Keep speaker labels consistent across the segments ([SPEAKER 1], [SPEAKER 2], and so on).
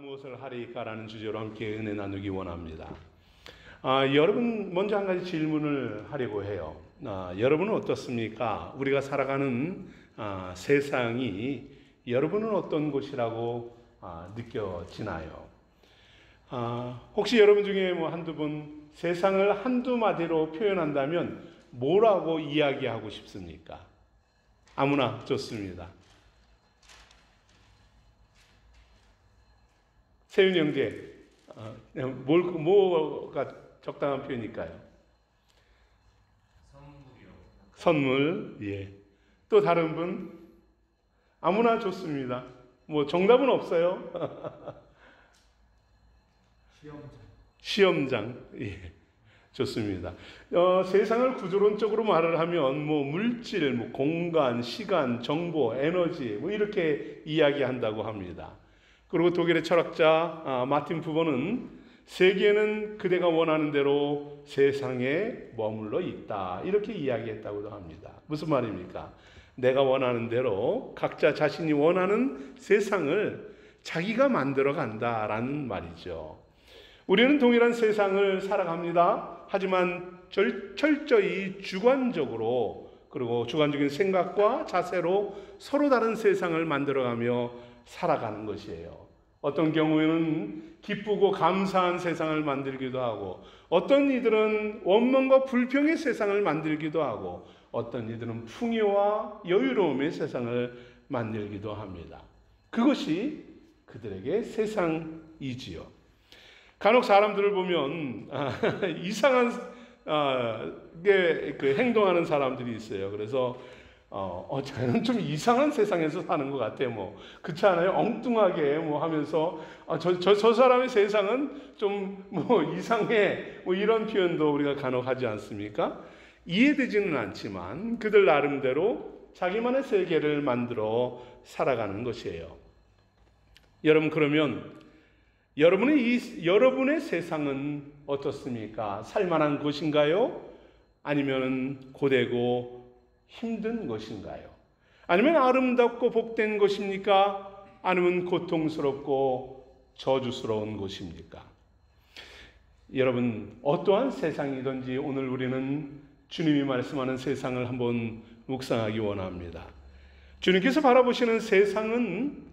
[SPEAKER 1] 무엇을 하리까라는 주제로 함께 은혜 나누기 원합니다. 여러분 먼저 한 가지 질문을 하려고 해요. 여러분은 어떻습니까? 우리가 살아가는 세상이 여러분은 어떤 곳이라고 느껴지나요? 혹시 여러분 중에 한두 분 세상을 한두 마디로 표현한다면 뭐라고 이야기하고 싶습니까? 아무나 좋습니다. 세윤 형제, 뭐가 적당한 표현일까요?
[SPEAKER 2] 선물이요.
[SPEAKER 1] 선물, 예. 또 다른 분? 아무나 좋습니다. 정답은 없어요. 시험장, 예. 좋습니다. 세상을 구조론적으로 말을 하면 물질, 공간, 시간, 정보, 에너지 이렇게 이야기한다고 합니다. 그리고 독일의 철학자 마틴 부버는 세계는 그대가 원하는 대로 세상에 머물러 있다 이렇게 이야기했다고도 합니다. 무슨 말입니까? 내가 원하는 대로 각자 자신이 원하는 세상을 자기가 만들어 간다라는 말이죠. 우리는 동일한 세상을 살아갑니다. 하지만 철저히 주관적으로 그리고 주관적인 생각과 자세로 서로 다른 세상을 만들어가며 살아가는 것이에요. 어떤 경우에는 기쁘고 감사한 세상을 만들기도 하고 어떤 이들은 원망과 불평의 세상을 만들기도 하고 어떤 이들은 풍요와 여유로움의 세상을 만들기도 합니다. 그것이 그들에게 세상이지요. 간혹 사람들을 보면 이상한 행동하는 사람들이 있어요. 그래서 저는 좀 이상한 세상에서 사는 것 같아요. 그렇지 않아요? 엉뚱하게 하면서 저 사람의 세상은 좀 이상해 이런 표현도 우리가 간혹 하지 않습니까? 이해되지는 않지만 그들 나름대로 자기만의 세계를 만들어 살아가는 것이에요. 여러분, 그러면 여러분의 세상은 어떻습니까? 살만한 곳인가요? 아니면 고되고 힘든 것인가요? 아니면 아름답고 복된 것입니까? 아니면 고통스럽고 저주스러운 곳입니까? 여러분, 어떠한 세상이든지 오늘 우리는 주님이 말씀하는 세상을 한번 묵상하기 원합니다. 주님께서 바라보시는 세상은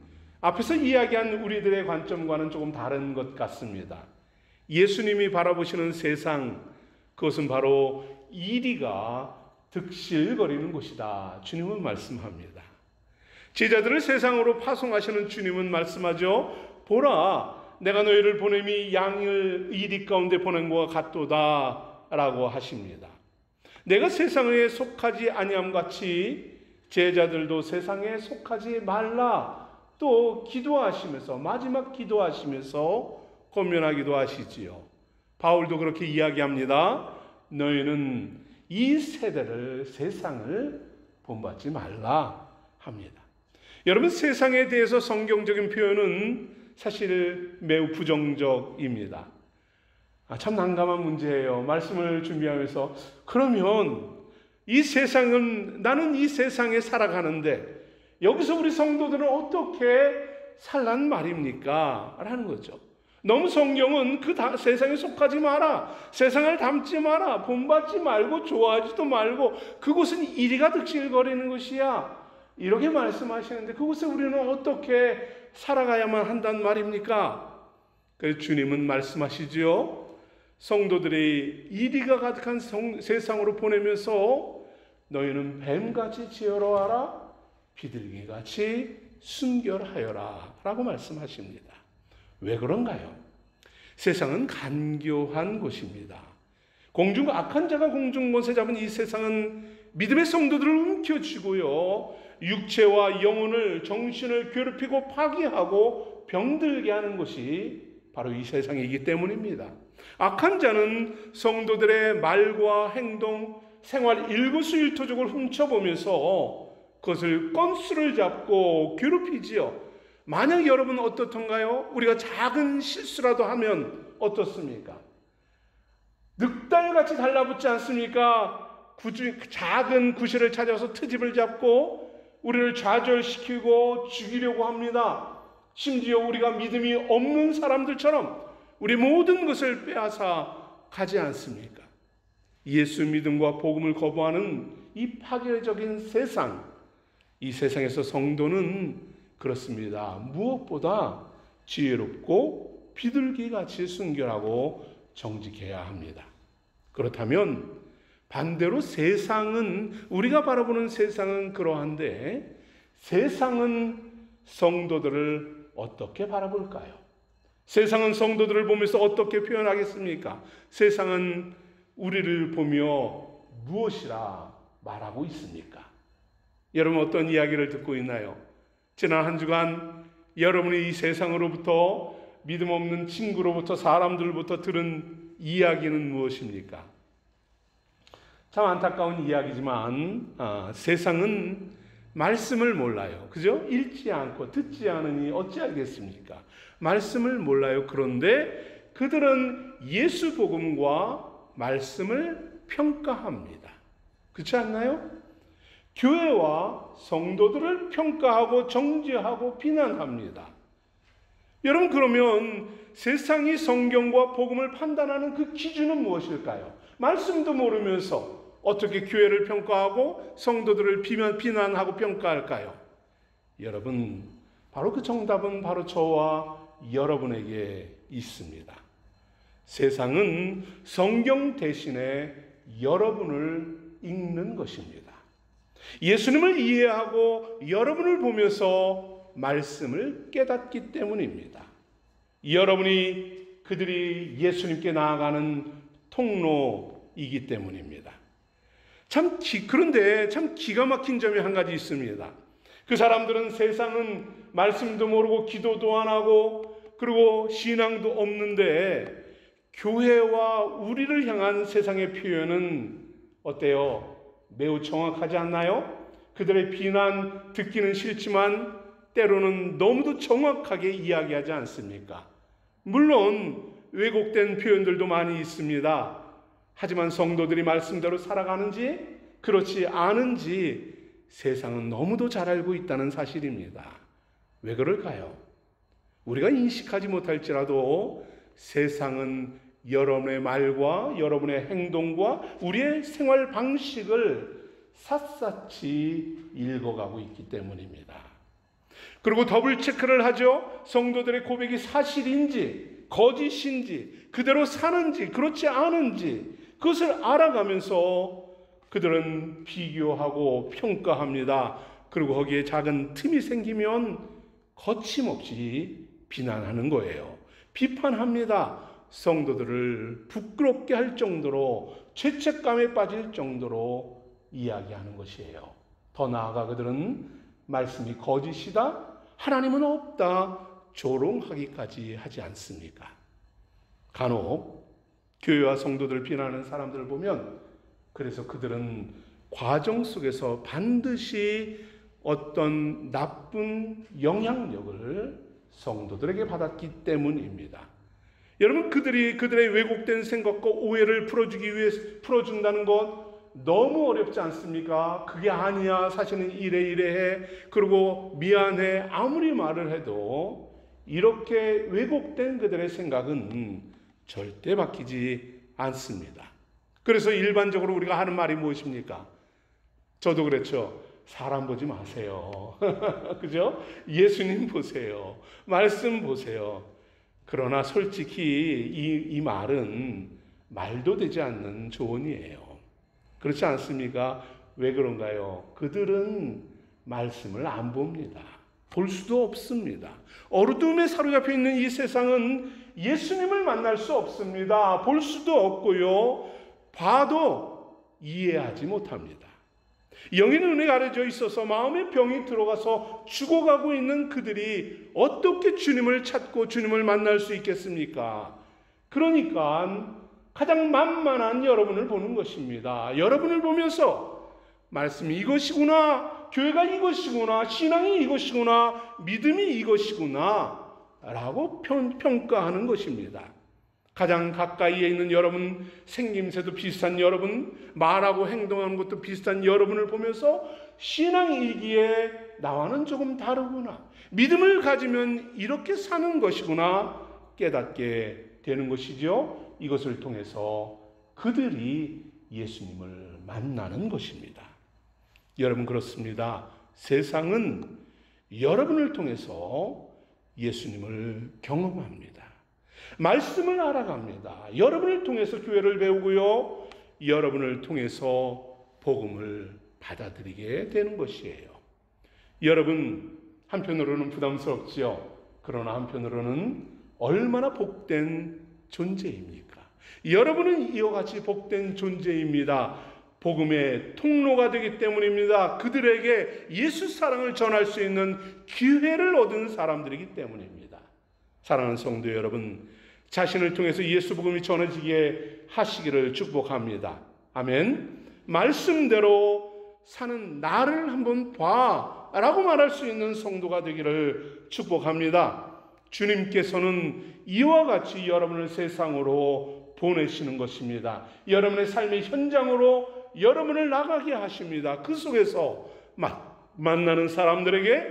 [SPEAKER 1] 앞에서 이야기한 우리들의 관점과는 조금 다른 것 같습니다. 예수님이 바라보시는 세상, 그것은 바로 이리가 득실거리는 곳이다. 주님은 말씀합니다. 제자들을 세상으로 파송하시는 주님은 말씀하죠. 보라, 내가 너희를 보냄이 양을 이리 가운데 보낸 것과 같도다 라고 하십니다. 내가 세상에 속하지 아니함 같이 제자들도 세상에 속하지 말라 또 기도하시면서 마지막 기도하시면서 권면하기도 하시지요. 바울도 그렇게 이야기합니다. 너희는 이 세대를 세상을 본받지 말라 합니다. 여러분, 세상에 대해서 성경적인 표현은 사실 매우 부정적입니다. 참 난감한 문제예요. 말씀을 준비하면서 그러면 나는 이 세상에 살아가는데 여기서 우리 성도들은 어떻게 살란 말입니까? 라는 거죠. 너무 성경은 세상에 속하지 마라, 세상을 닮지 마라, 본받지 말고 좋아하지도 말고 그곳은 이리가 득실거리는 것이야 이렇게 말씀하시는데 그곳에 우리는 어떻게 살아가야만 한단 말입니까? 그래서 주님은 말씀하시죠. 성도들이 이리가 가득한 세상으로 보내면서 너희는 뱀같이 지혜로워하라, 비둘기같이 순결하여라 라고 말씀하십니다. 왜 그런가요? 세상은 간교한 곳입니다. 악한 자가 공중권세 잡은 이 세상은 믿음의 성도들을 움켜쥐고요, 육체와 영혼을, 정신을 괴롭히고 파괴하고 병들게 하는 것이 바로 이 세상이기 때문입니다. 악한 자는 성도들의 말과 행동, 생활 일거수일투족을 훔쳐보면서 그것을 건수를 잡고 괴롭히지요. 만약 여러분 어떻던가요? 우리가 작은 실수라도 하면 어떻습니까? 늑달같이 달라붙지 않습니까? 작은 구실을 찾아서 트집을 잡고 우리를 좌절시키고 죽이려고 합니다. 심지어 우리가 믿음이 없는 사람들처럼 우리 모든 것을 빼앗아 가지 않습니까? 예수 믿음과 복음을 거부하는 이 파괴적인 세상, 이 세상에서 성도는 그렇습니다. 무엇보다 지혜롭고 비둘기같이 순결하고 정직해야 합니다. 그렇다면 반대로 세상은, 우리가 바라보는 세상은 그러한데 세상은 성도들을 어떻게 바라볼까요? 세상은 성도들을 보면서 어떻게 표현하겠습니까? 세상은 우리를 보며 무엇이라 말하고 있습니까? 여러분 어떤 이야기를 듣고 있나요? 지난 한 주간 여러분이 이 세상으로부터, 믿음 없는 친구로부터, 사람들로부터 들은 이야기는 무엇입니까? 참 안타까운 이야기지만 세상은 말씀을 몰라요. 그죠? 읽지 않고 듣지 않으니 어찌하겠습니까? 말씀을 몰라요. 그런데 그들은 예수 복음과 말씀을 평가합니다. 그렇지 않나요? 교회와 성도들을 평가하고 정죄하고 비난합니다. 여러분 그러면 세상이 성경과 복음을 판단하는 그 기준은 무엇일까요? 말씀도 모르면서 어떻게 교회를 평가하고 성도들을 비난하고 평가할까요? 여러분, 바로 그 정답은 바로 저와 여러분에게 있습니다. 세상은 성경 대신에 여러분을 읽는 것입니다. 예수님을 이해하고 여러분을 보면서 말씀을 깨닫기 때문입니다. 여러분이 그들이 예수님께 나아가는 통로이기 때문입니다. 그런데 참 기가 막힌 점이 한 가지 있습니다. 그 사람들은 세상은 말씀도 모르고 기도도 안 하고 그리고 신앙도 없는데 교회와 우리를 향한 세상의 표현은 어때요? 매우 정확하지 않나요? 그들의 비난 듣기는 싫지만 때로는 너무도 정확하게 이야기하지 않습니까? 물론 왜곡된 표현들도 많이 있습니다. 하지만 성도들이 말씀대로 살아가는지 그렇지 않은지 세상은 너무도 잘 알고 있다는 사실입니다. 왜 그럴까요? 우리가 인식하지 못할지라도 세상은 여러분의 말과 여러분의 행동과 우리의 생활 방식을 샅샅이 읽어가고 있기 때문입니다. 그리고 더블 체크를 하죠. 성도들의 고백이 사실인지 거짓인지 그대로 사는지 그렇지 않은지 그것을 알아가면서 그들은 비교하고 평가합니다. 그리고 거기에 작은 틈이 생기면 거침없이 비난하는 거예요. 비판합니다. 성도들을 부끄럽게 할 정도로 죄책감에 빠질 정도로 이야기하는 것이에요. 더 나아가 그들은 말씀이 거짓이다, 하나님은 없다, 조롱하기까지 하지 않습니까? 간혹 교회와 성도들을 비난하는 사람들을 보면 그래서 그들은 과정 속에서 반드시 어떤 나쁜 영향력을 성도들에게 받았기 때문입니다. 여러분 그들의 왜곡된 생각과 오해를 풀어주기 위해 풀어준다는 것 너무 어렵지 않습니까? 그게 아니야, 사실은 이래 해, 그리고 미안해, 아무리 말을 해도 이렇게 왜곡된 그들의 생각은 절대 바뀌지 않습니다. 그래서 일반적으로 우리가 하는 말이 무엇입니까? 저도 그렇죠. 사람 보지 마세요. 그죠? 예수님 보세요. 말씀 보세요. 그러나 솔직히 이 말은 말도 되지 않는 조언이에요. 그렇지 않습니까? 왜 그런가요? 그들은 말씀을 안 봅니다. 볼 수도 없습니다. 어두움에 사로잡혀 있는 이 세상은 예수님을 만날 수 없습니다. 볼 수도 없고요. 봐도 이해하지 못합니다. 영의 눈에 가려져 있어서 마음의 병이 들어가서 죽어가고 있는 그들이 어떻게 주님을 찾고 주님을 만날 수 있겠습니까? 그러니까 가장 만만한 여러분을 보는 것입니다. 여러분을 보면서 말씀이 이것이구나, 교회가 이것이구나, 신앙이 이것이구나, 믿음이 이것이구나 라고 평가하는 것입니다. 가장 가까이에 있는 여러분, 생김새도 비슷한 여러분, 말하고 행동하는 것도 비슷한 여러분을 보면서 신앙이기에 나와는 조금 다르구나, 믿음을 가지면 이렇게 사는 것이구나 깨닫게 되는 것이죠. 이것을 통해서 그들이 예수님을 만나는 것입니다. 여러분, 그렇습니다. 세상은 여러분을 통해서 예수님을 경험합니다. 말씀을 알아갑니다. 여러분을 통해서 교회를 배우고요, 여러분을 통해서 복음을 받아들이게 되는 것이에요. 여러분, 한편으로는 부담스럽지요. 그러나 한편으로는 얼마나 복된 존재입니까? 여러분은 이와 같이 복된 존재입니다. 복음의 통로가 되기 때문입니다. 그들에게 예수 사랑을 전할 수 있는 기회를 얻은 사람들이기 때문입니다. 사랑하는 성도 여러분, 자신을 통해서 예수 복음이 전해지게 하시기를 축복합니다. 아멘. 말씀대로 사는 나를 한번 봐 라고 말할 수 있는 성도가 되기를 축복합니다. 주님께서는 이와 같이 여러분을 세상으로 보내시는 것입니다. 여러분의 삶의 현장으로 여러분을 나가게 하십니다. 그 속에서 만나는 사람들에게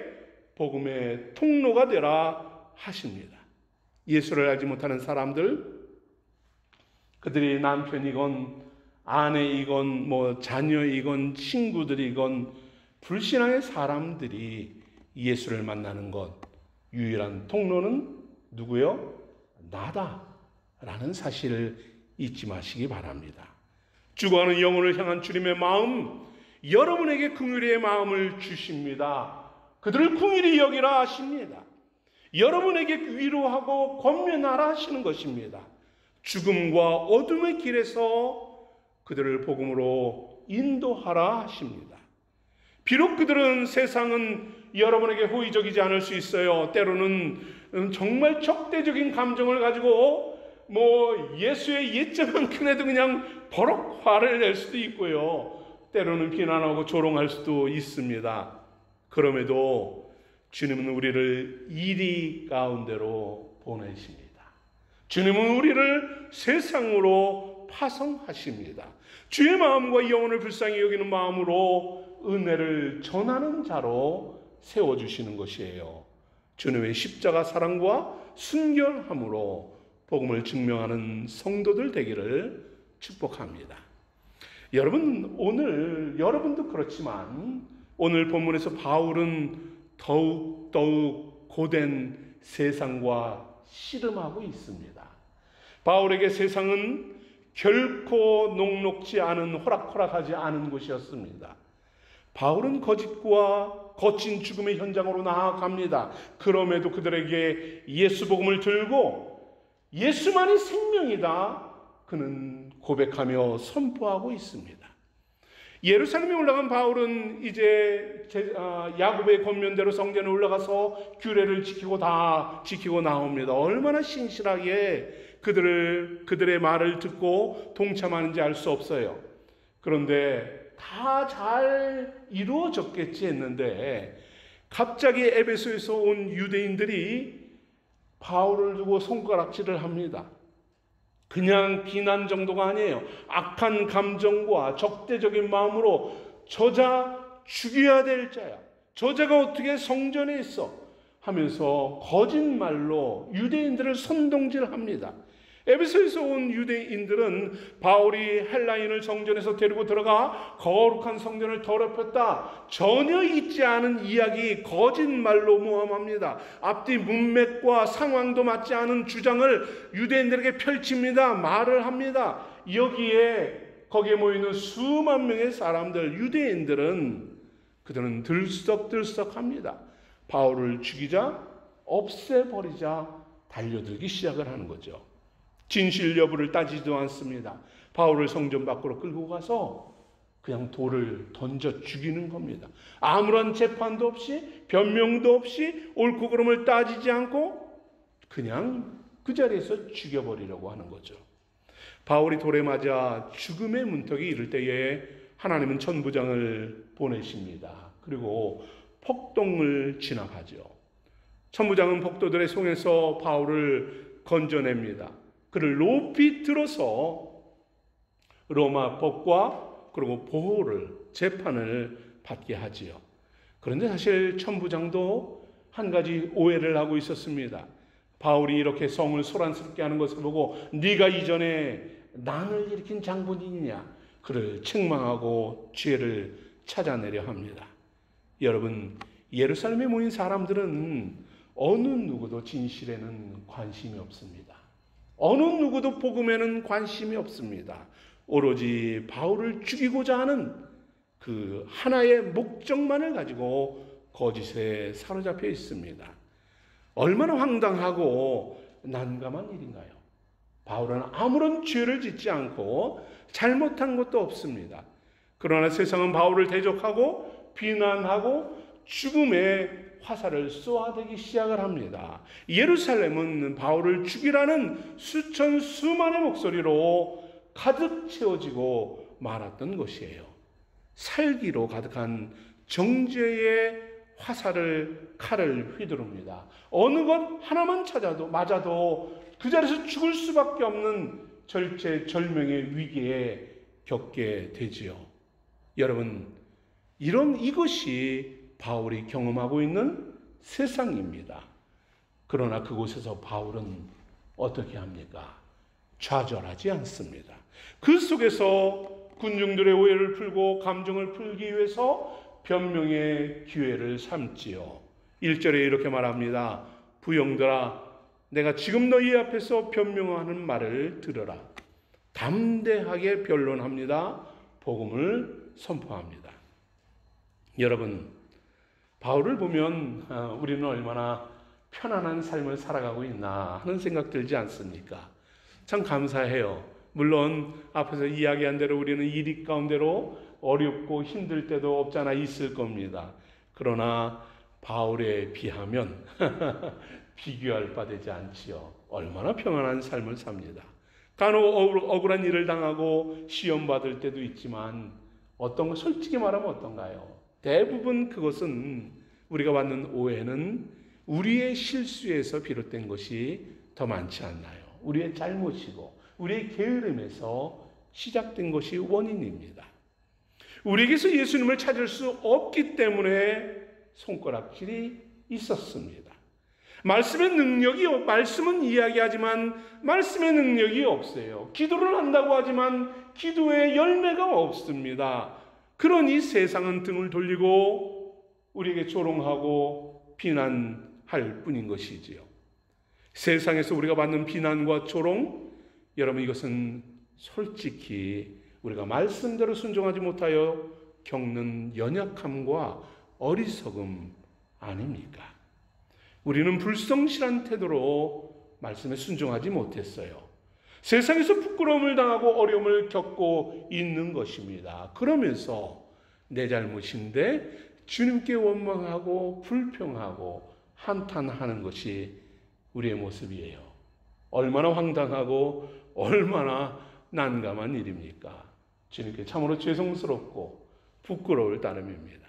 [SPEAKER 1] 복음의 통로가 되라 하십니다. 예수를 알지 못하는 사람들, 그들이 남편이건 아내이건 자녀이건 친구들이건 불신앙의 사람들이 예수를 만나는 것, 유일한 통로는 누구요? 나다라는 사실을 잊지 마시기 바랍니다. 죽어가는 영혼을 향한 주님의 마음, 여러분에게 긍휼의 마음을 주십니다. 그들을 긍휼히 여기라 하십니다. 여러분에게 위로하고 권면하라 하시는 것입니다. 죽음과 어둠의 길에서 그들을 복음으로 인도하라 하십니다. 비록 그들은 세상은 여러분에게 호의적이지 않을 수 있어요. 때로는 정말 적대적인 감정을 가지고 예수의 예자만큼 해도 그냥 버럭 화를 낼 수도 있고요. 때로는 비난하고 조롱할 수도 있습니다. 그럼에도 주님은 우리를 이리 가운데로 보내십니다. 주님은 우리를 세상으로 파송하십니다. 주의 마음과 영혼을 불쌍히 여기는 마음으로 은혜를 전하는 자로 세워주시는 것이에요. 주님의 십자가 사랑과 순결함으로 복음을 증명하는 성도들 되기를 축복합니다. 여러분, 오늘 여러분도 그렇지만 오늘 본문에서 바울은 더욱 고된 세상과 씨름하고 있습니다. 바울에게 세상은 결코 녹록지 않은, 호락호락하지 않은 곳이었습니다. 바울은 거짓과 거친 죽음의 현장으로 나아갑니다. 그럼에도 그들에게 예수 복음을 들고 예수만이 생명이다, 그는 고백하며 선포하고 있습니다. 예루살렘에 올라간 바울은 이제 야곱의 권면대로 성전에 올라가서 규례를 지키고 나옵니다. 얼마나 신실하게 그들의 말을 듣고 동참하는지 알 수 없어요. 그런데 다 잘 이루어졌겠지 했는데 갑자기 에베소에서 온 유대인들이 바울을 두고 손가락질을 합니다. 그냥 비난 정도가 아니에요. 악한 감정과 적대적인 마음으로 저자 죽여야 될 자야, 저자가 어떻게 성전에 있어 하면서 거짓말로 유대인들을 선동질합니다. 에베소에서 온 유대인들은 바울이 헬라인을 성전에서 데리고 들어가 거룩한 성전을 더럽혔다, 전혀 있지 않은 이야기, 거짓말로 모함합니다. 앞뒤 문맥과 상황도 맞지 않은 주장을 유대인들에게 펼칩니다. 말을 합니다. 거기에 모이는 수만 명의 사람들, 유대인들은 그들은 들썩들썩합니다. 바울을 죽이자, 없애버리자 달려들기 시작을 하는 거죠. 진실 여부를 따지지도 않습니다. 바울을 성전 밖으로 끌고 가서 그냥 돌을 던져 죽이는 겁니다. 아무런 재판도 없이, 변명도 없이, 옳고 그름을 따지지 않고 그냥 그 자리에서 죽여버리려고 하는 거죠. 바울이 돌에 맞아 죽음의 문턱에 이를 때에 하나님은 천부장을 보내십니다. 그리고 폭동을 진압하죠. 천부장은 폭도들의 손에서 바울을 건져냅니다. 그를 높이 들어서 로마 법과 그리고 보호를, 재판을 받게 하지요. 그런데 사실 천부장도 한 가지 오해를 하고 있었습니다. 바울이 이렇게 성을 소란스럽게 하는 것을 보고 네가 이전에 난을 일으킨 장본인이냐, 그를 책망하고 죄를 찾아내려 합니다. 여러분, 예루살렘에 모인 사람들은 어느 누구도 진실에는 관심이 없습니다. 어느 누구도 복음에는 관심이 없습니다. 오로지 바울을 죽이고자 하는 그 하나의 목적만을 가지고 거짓에 사로잡혀 있습니다. 얼마나 황당하고 난감한 일인가요? 바울은 아무런 죄를 짓지 않고 잘못한 것도 없습니다. 그러나 세상은 바울을 대적하고 비난하고 죽음의 화살을 쏘아대기 시작을 합니다. 예루살렘은 바울을 죽이라는 수천 수만의 목소리로 가득 채워지고 말았던 것이에요. 살기로 가득한 정죄의 화살을, 칼을 휘두릅니다. 어느 것 하나만 맞아도 그 자리에서 죽을 수밖에 없는 절체절명의 위기에 겪게 되지요. 여러분, 이것이 바울이 경험하고 있는 세상입니다. 그러나 그곳에서 바울은 어떻게 합니까? 좌절하지 않습니다. 그 속에서 군중들의 오해를 풀고 감정을 풀기 위해서 변명의 기회를 삼지요. 1절에 이렇게 말합니다. 부형들아, 내가 지금 너희 앞에서 변명하는 말을 들으라. 담대하게 변론합니다. 복음을 선포합니다. 여러분, 바울을 보면 우리는 얼마나 편안한 삶을 살아가고 있나 하는 생각 들지 않습니까? 참 감사해요. 물론 앞에서 이야기한 대로 우리는 일 가운데로 어렵고 힘들 때도 없잖아 있을 겁니다. 그러나 바울에 비하면 비교할 바 되지 않지요. 얼마나 평안한 삶을 삽니다. 간혹 억울한 일을 당하고 시험 받을 때도 있지만 솔직히 말하면 어떤가요? 대부분 그것은 우리가 받는 오해는 우리의 실수에서 비롯된 것이 더 많지 않나요? 우리의 잘못이고 우리의 게으름에서 시작된 것이 원인입니다. 우리에게서 예수님을 찾을 수 없기 때문에 손가락질이 있었습니다. 말씀은 이야기하지만 말씀의 능력이 없어요. 기도를 한다고 하지만 기도의 열매가 없습니다. 그러니 세상은 등을 돌리고 우리에게 조롱하고 비난할 뿐인 것이지요. 세상에서 우리가 받는 비난과 조롱, 여러분, 이것은 솔직히 우리가 말씀대로 순종하지 못하여 겪는 연약함과 어리석음 아닙니까? 우리는 불성실한 태도로 말씀에 순종하지 못했어요. 세상에서 부끄러움을 당하고 어려움을 겪고 있는 것입니다. 그러면서 내 잘못인데 주님께 원망하고 불평하고 한탄하는 것이 우리의 모습이에요. 얼마나 황당하고 얼마나 난감한 일입니까? 주님께 참으로 죄송스럽고 부끄러울 따름입니다.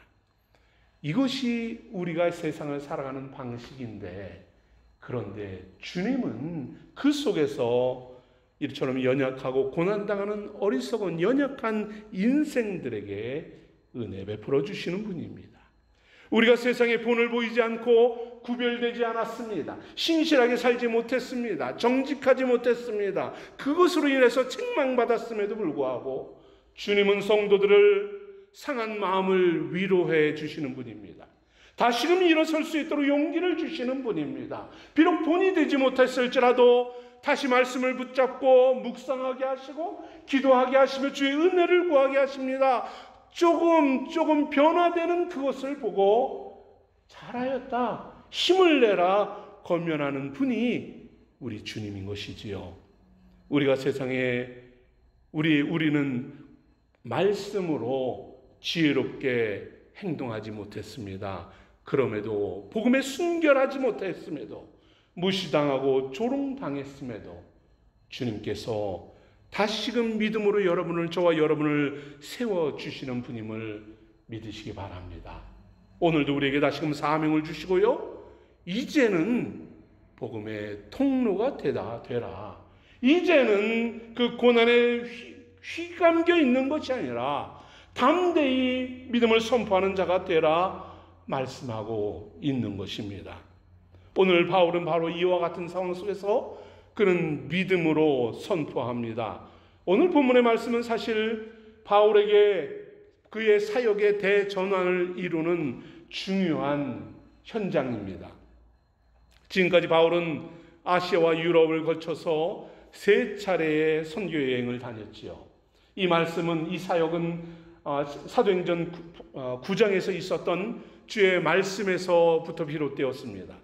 [SPEAKER 1] 이것이 우리가 세상을 살아가는 방식인데, 그런데 주님은 그 속에서 이처럼 연약하고 고난당하는 어리석은 연약한 인생들에게 은혜 베풀어 주시는 분입니다. 우리가 세상에 본을 보이지 않고 구별되지 않았습니다. 신실하게 살지 못했습니다. 정직하지 못했습니다. 그것으로 인해서 책망받았음에도 불구하고 주님은 성도들을 상한 마음을 위로해 주시는 분입니다. 다시금 일어설 수 있도록 용기를 주시는 분입니다. 비록 본이 되지 못했을지라도 다시 말씀을 붙잡고 묵상하게 하시고 기도하게 하시며 주의 은혜를 구하게 하십니다. 조금 변화되는 그것을 보고 잘하였다, 힘을 내라 권면하는 분이 우리 주님인 것이지요. 우리가 세상에 우리는 말씀으로 지혜롭게 행동하지 못했습니다. 그럼에도 복음에 순결하지 못했음에도 무시당하고 조롱당했음에도 주님께서 다시금 믿음으로 저와 여러분을 세워주시는 분임을 믿으시기 바랍니다. 오늘도 우리에게 다시금 사명을 주시고요, 이제는 복음의 통로가 되라. 이제는 그 고난에 휘감겨 있는 것이 아니라 담대히 믿음을 선포하는 자가 되라 말씀하고 있는 것입니다. 오늘 바울은 바로 이와 같은 상황 속에서 그는 믿음으로 선포합니다. 오늘 본문의 말씀은 사실 바울에게 그의 사역의 대전환을 이루는 중요한 현장입니다. 지금까지 바울은 아시아와 유럽을 거쳐서 3차례의 선교 여행을 다녔지요. 이 말씀은, 이 사역은 사도행전 9장에서 있었던 주의 말씀에서부터 비롯되었습니다.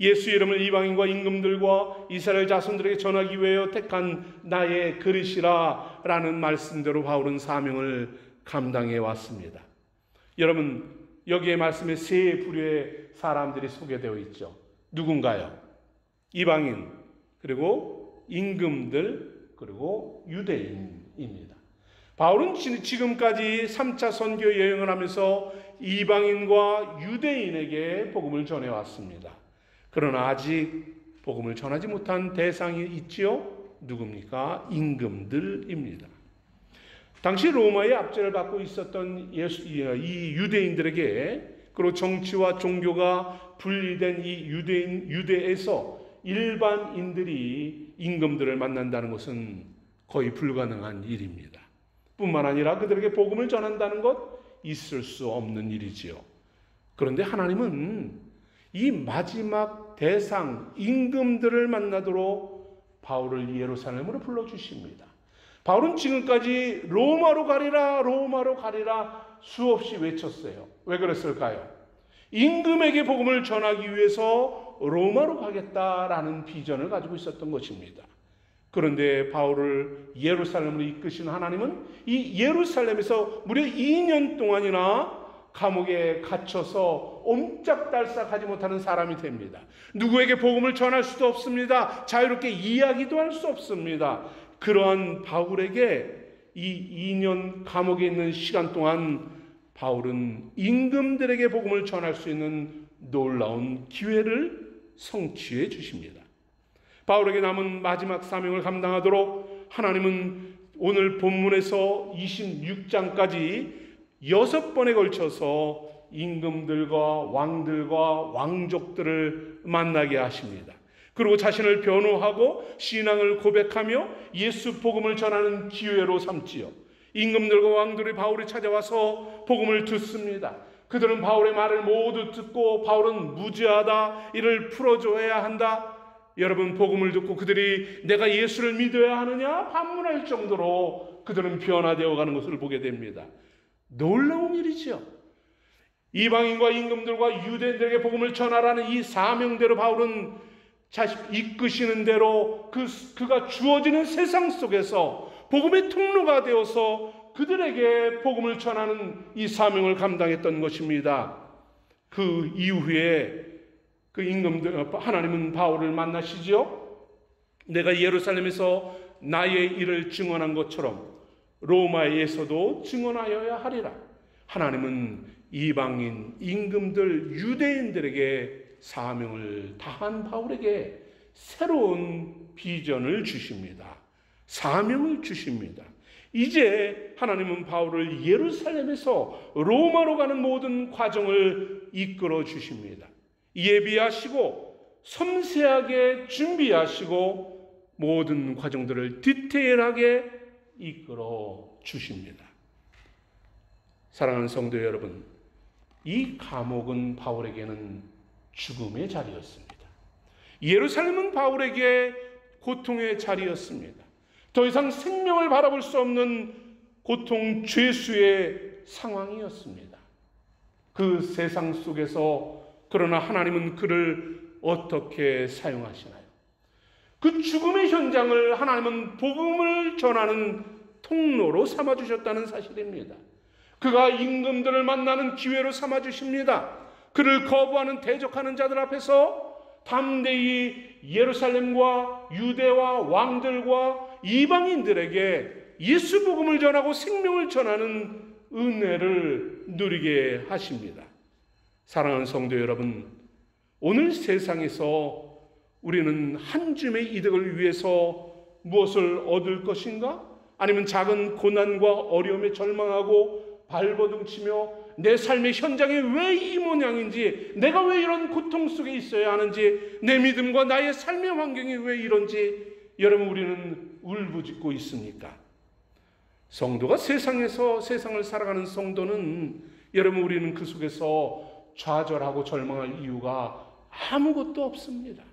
[SPEAKER 1] 예수 이름을 이방인과 임금들과 이스라엘 자손들에게 전하기 위하여 택한 나의 그릇이라 라는 말씀대로 바울은 사명을 감당해 왔습니다. 여러분, 여기에 말씀에 3부류의 사람들이 소개되어 있죠. 누군가요? 이방인, 그리고 임금들, 그리고 유대인입니다. 바울은 지금까지 3차 선교 여행을 하면서 이방인과 유대인에게 복음을 전해왔습니다. 그러나 아직 복음을 전하지 못한 대상이 있지요. 누굽니까? 임금들입니다. 당시 로마의 압제를 받고 있었던 이 유대인들에게, 그리고 정치와 종교가 분리된 이 유대에서 일반인들이 임금들을 만난다는 것은 거의 불가능한 일입니다. 뿐만 아니라 그들에게 복음을 전한다는 것, 있을 수 없는 일이지요. 그런데 하나님은 이 마지막 대상 임금들을 만나도록 바울을 예루살렘으로 불러주십니다. 바울은 지금까지 로마로 가리라, 로마로 가리라 수없이 외쳤어요. 왜 그랬을까요? 임금에게 복음을 전하기 위해서 로마로 가겠다라는 비전을 가지고 있었던 것입니다. 그런데 바울을 예루살렘으로 이끄신 하나님은 이 예루살렘에서 무려 2년 동안이나 감옥에 갇혀서 옴짝달싹하지 못하는 사람이 됩니다. 누구에게 복음을 전할 수도 없습니다. 자유롭게 이야기도 할 수 없습니다. 그러한 바울에게 이 2년 감옥에 있는 시간 동안 바울은 임금들에게 복음을 전할 수 있는 놀라운 기회를 성취해 주십니다. 바울에게 남은 마지막 사명을 감당하도록 하나님은 오늘 본문에서 26장까지 6번에 걸쳐서 임금들과 왕들과 왕족들을 만나게 하십니다. 그리고 자신을 변호하고 신앙을 고백하며 예수 복음을 전하는 기회로 삼지요. 임금들과 왕들이 바울이 찾아와서 복음을 듣습니다. 그들은 바울의 말을 모두 듣고 바울은 무죄하다, 이를 풀어줘야 한다. 여러분, 복음을 듣고 그들이 내가 예수를 믿어야 하느냐 반문할 정도로 그들은 변화되어 가는 것을 보게 됩니다. 놀라운 일이죠. 이방인과 임금들과 유대인들에게 복음을 전하라는 이 사명대로 바울은 자신 이끄시는 대로 그가 주어지는 세상 속에서 복음의 통로가 되어서 그들에게 복음을 전하는 이 사명을 감당했던 것입니다. 그 이후에 그 임금들, 하나님은 바울을 만나시죠. 내가 예루살렘에서 나의 일을 증언한 것처럼 로마에서도 증언하여야 하리라. 하나님은 이방인, 임금들, 유대인들에게 사명을 다한 바울에게 새로운 비전을 주십니다. 사명을 주십니다. 이제 하나님은 바울을 예루살렘에서 로마로 가는 모든 과정을 이끌어 주십니다. 예비하시고 섬세하게 준비하시고 모든 과정들을 디테일하게 이끌어 주십니다. 사랑하는 성도 여러분, 이 감옥은 바울에게는 죽음의 자리였습니다. 예루살렘은 바울에게 고통의 자리였습니다. 더 이상 생명을 바라볼 수 없는 고통 죄수의 상황이었습니다. 그 세상 속에서 그러나 하나님은 그를 어떻게 사용하시나요? 그 죽음의 현장을 하나님은 복음을 전하는 통로로 삼아주셨다는 사실입니다. 그가 임금들을 만나는 기회로 삼아주십니다. 그를 거부하는 대적하는 자들 앞에서 담대히 예루살렘과 유대와 왕들과 이방인들에게 예수 복음을 전하고 생명을 전하는 은혜를 누리게 하십니다. 사랑하는 성도 여러분, 오늘 세상에서 우리는 한 줌의 이득을 위해서 무엇을 얻을 것인가? 아니면 작은 고난과 어려움에 절망하고 발버둥치며 내 삶의 현장이 왜 이 모양인지, 내가 왜 이런 고통 속에 있어야 하는지, 내 믿음과 나의 삶의 환경이 왜 이런지 여러분 우리는 울부짖고 있습니까? 성도가 세상을 살아가는 성도는 여러분 우리는 그 속에서 좌절하고 절망할 이유가 아무것도 없습니다.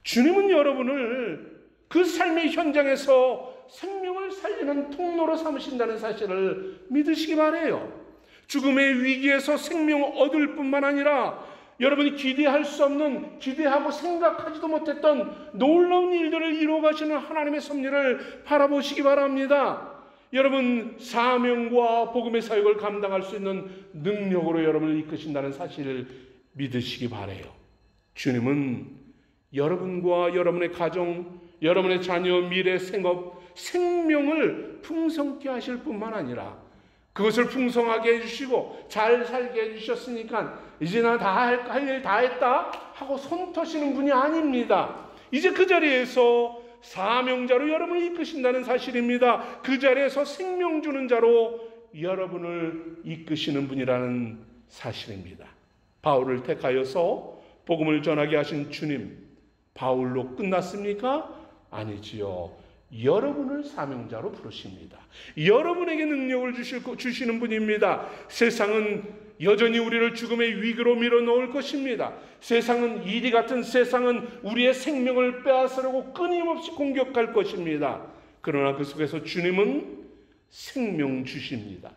[SPEAKER 1] 주님은 여러분을 그 삶의 현장에서 생명을 살리는 통로로 삼으신다는 사실을 믿으시기 바라요. 죽음의 위기에서 생명을 얻을 뿐만 아니라 여러분이 기대할 수 없는, 기대하고 생각하지도 못했던 놀라운 일들을 이루어 가시는 하나님의 섭리를 바라보시기 바랍니다. 여러분 사명과 복음의 사역을 감당할 수 있는 능력으로 여러분을 이끄신다는 사실을 믿으시기 바라요. 주님은 여러분과 여러분의 가정, 여러분의 자녀, 미래, 생업, 생명을 풍성케 하실 뿐만 아니라 그것을 풍성하게 해주시고 잘 살게 해주셨으니까 이제 나 다 할 일 다 했다 하고 손 터시는 분이 아닙니다. 이제 그 자리에서 사명자로 여러분을 이끄신다는 사실입니다. 그 자리에서 생명 주는 자로 여러분을 이끄시는 분이라는 사실입니다. 바울을 택하여서 복음을 전하게 하신 주님, 바울로 끝났습니까? 아니지요. 여러분을 사명자로 부르십니다. 여러분에게 능력을 주시는 분입니다. 세상은 여전히 우리를 죽음의 위기로 밀어넣을 것입니다. 세상은, 이리 같은 세상은 우리의 생명을 빼앗으려고 끊임없이 공격할 것입니다. 그러나 그 속에서 주님은 생명 주십니다.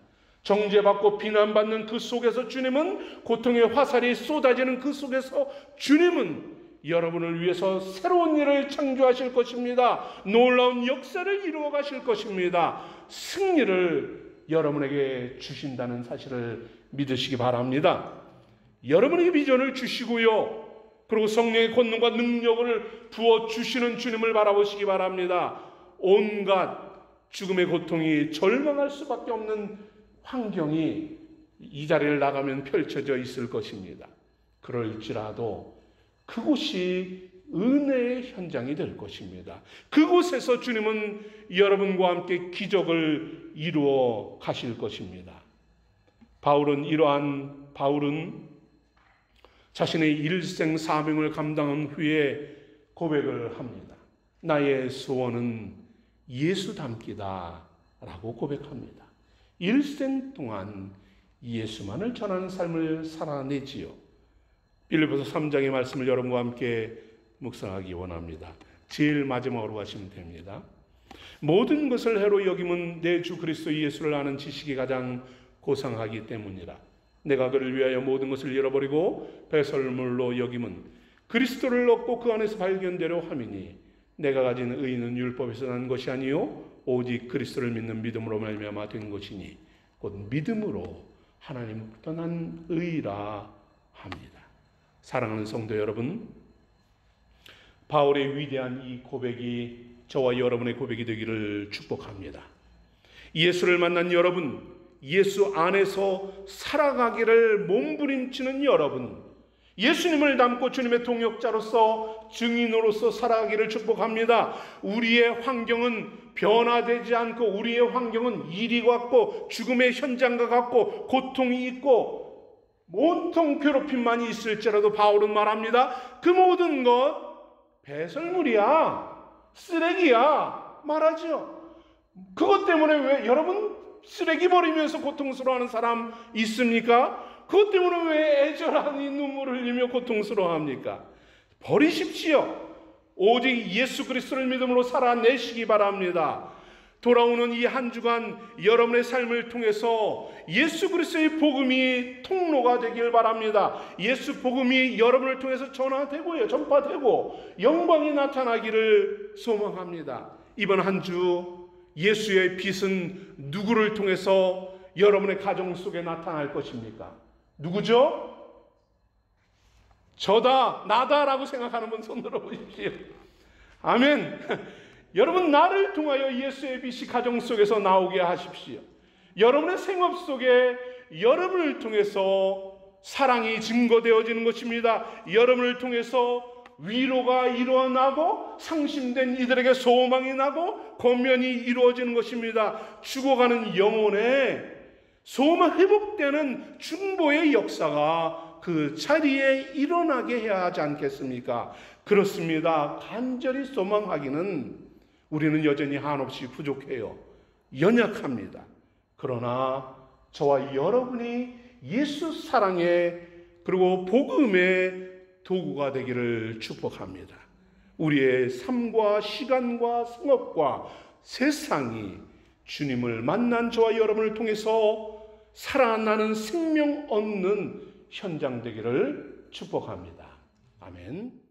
[SPEAKER 1] 정죄받고 비난받는 그 속에서 주님은, 고통의 화살이 쏟아지는 그 속에서 주님은 여러분을 위해서 새로운 일을 창조하실 것입니다. 놀라운 역사를 이루어 가실 것입니다. 승리를 여러분에게 주신다는 사실을 믿으시기 바랍니다. 여러분에게 비전을 주시고요, 그리고 성령의 권능과 능력을 부어주시는 주님을 바라보시기 바랍니다. 온갖 죽음의 고통이 절망할 수밖에 없는 환경이 이 자리를 나가면 펼쳐져 있을 것입니다. 그럴지라도 그곳이 은혜의 현장이 될 것입니다. 그곳에서 주님은 여러분과 함께 기적을 이루어 가실 것입니다. 바울은 자신의 일생 사명을 감당한 후에 고백을 합니다. 나의 소원은 예수 닮기다 라고 고백합니다. 일생 동안 예수만을 전하는 삶을 살아내지요. 빌립보서 3장의 말씀을 여러분과 함께 묵상하기 원합니다. 제일 마지막으로 가시면 됩니다. 모든 것을 해로 여김은 내 주 그리스도 예수를 아는 지식이 가장 고상하기 때문이라. 내가 그를 위하여 모든 것을 잃어버리고 배설물로 여김은 그리스도를 얻고 그 안에서 발견되려 함이니 내가 가진 의는 율법에서 난 것이 아니요 오직 그리스도를 믿는 믿음으로 말미암아 된 것이니 곧 믿음으로 하나님으로부터 난 의라 합니다. 사랑하는 성도 여러분, 바울의 위대한 이 고백이 저와 여러분의 고백이 되기를 축복합니다. 예수를 만난 여러분, 예수 안에서 살아가기를 몸부림치는 여러분, 예수님을 닮고 주님의 동역자로서 증인으로서 살아가기를 축복합니다. 우리의 환경은 변화되지 않고, 우리의 환경은 이리 같고 죽음의 현장과 같고 고통이 있고 온통 괴롭힘만이 있을지라도 바울은 말합니다. 그 모든 것 배설물이야, 쓰레기야 말하죠. 그것 때문에 왜 여러분 쓰레기 버리면서 고통스러워하는 사람 있습니까? 그것 때문에 왜 애절하니 눈물을 흘리며 고통스러워합니까? 버리십시오. 오직 예수 그리스도를 믿음으로 살아내시기 바랍니다. 돌아오는 이 한 주간 여러분의 삶을 통해서 예수 그리스도의 복음이 통로가 되길 바랍니다. 예수 복음이 여러분을 통해서 전화되고요, 전파되고 영광이 나타나기를 소망합니다. 이번 한 주 예수의 빛은 누구를 통해서 여러분의 가정 속에 나타날 것입니까? 누구죠? 저다, 나다라고 생각하는 분 손 들어보십시오. 아멘. 여러분, 나를 통하여 예수의 빛이 가정 속에서 나오게 하십시오. 여러분의 생업 속에 여러분을 통해서 사랑이 증거되어지는 것입니다. 여러분을 통해서 위로가 일어나고 상심된 이들에게 소망이 나고 권면이 이루어지는 것입니다. 죽어가는 영혼의 소망 회복되는 중보의 역사가 그 자리에 일어나게 해야 하지 않겠습니까? 그렇습니다. 간절히 소망하기는 우리는 여전히 한없이 부족해요. 연약합니다. 그러나 저와 여러분이 예수 사랑의 그리고 복음의 도구가 되기를 축복합니다. 우리의 삶과 시간과 성업과 세상이 주님을 만난 저와 여러분을 통해서 살아나는 생명 얻는 현장 되기를 축복합니다. 아멘.